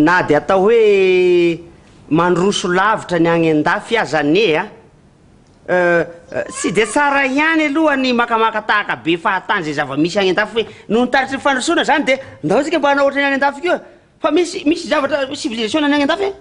na dia atao hoe mandroso lavitra ny agny an-dafy azane sy de tsara ihany aloha ny makamaka tahaka be fahatany zay zava-misy agny an-dafy hoe noho nitaritry ny fandrosoana zany de ndao tsika mba hanaohatra ny agny an-dafy keo fa misy zavatra civilisation ny agny an-dafy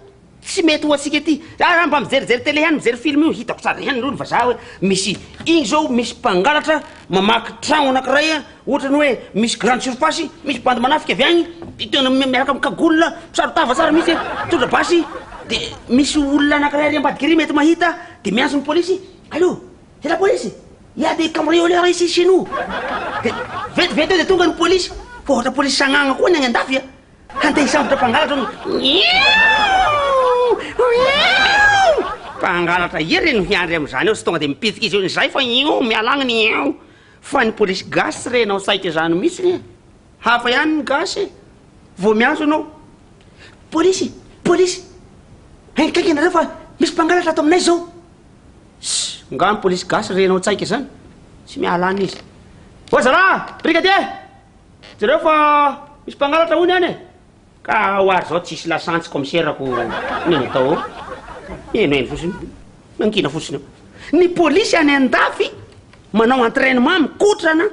tsy mety ho atsika ty raha mba mijery télé ihany mijery film io hitako tsara ihany aloha fa za hoe misy igny zao misy mpangalatra mamaky tragno anankiray ohatrany hoe misy grande surface misy bandy manafika avy agny tena miaraka mikagolona sarotava tsara misy tondra basy de misy olona anankiray ary ambadiky ry mety mahita de miantso ny polisy allô c'est la police il y a des cambrioleurs ici chez nous de vetivety de tonga ny polisy fa ohatra polisy sagnagna koa ny agny an-dafy handeha hisambotra mpangalatra mpangalatra iry no hiandry am'izany eo sy tonga de mipitiky izy eo zay fa mialagnany eo fa ny polisy gasy renao saika zany mihitsy hafa ihany ny gasy vao miantso anao polisy kaiky anareo fa misy mpangalatra ato aminay zao nga ny polisy gasy renao tsaika zany tsy mialany izy zara brigadier zareo fa misy mpangalatra hony any ka hoary zao tsisy lasantsy commissaireko neny atao eno fotsiny mankina fotsiny ny polisy any an-dafy manao entraînement mikotrana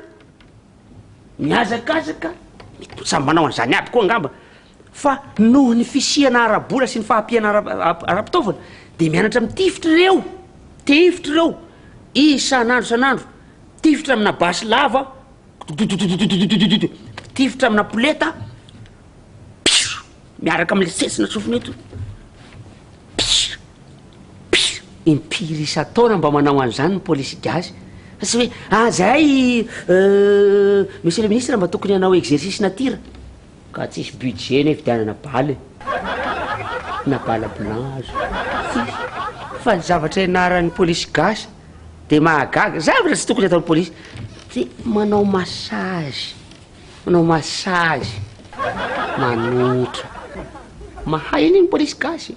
miazakazaka samy manao an'izany aby koa angamba fa noho ny fisiana arabola sy ny fahampiana ara-pitaovana de mianatra mitifitra reo isan'andro tifitra amina basy lava tifitra amina poleta miaraka am'le sesina sofina eto impiry isa-taona mba manao an'izany ny polisy gasy fa tsy hoe zay monsieur le ministre mba tokony hanao exercice natira ka tsisy budget ny evidianana baly na bala blanche fa ny zavatra ianaran'ny polisy gasy de mahagaga zavatra tsy tokony ataon'ny polisy ty manao massage manotra mahay an'iny polisy gasy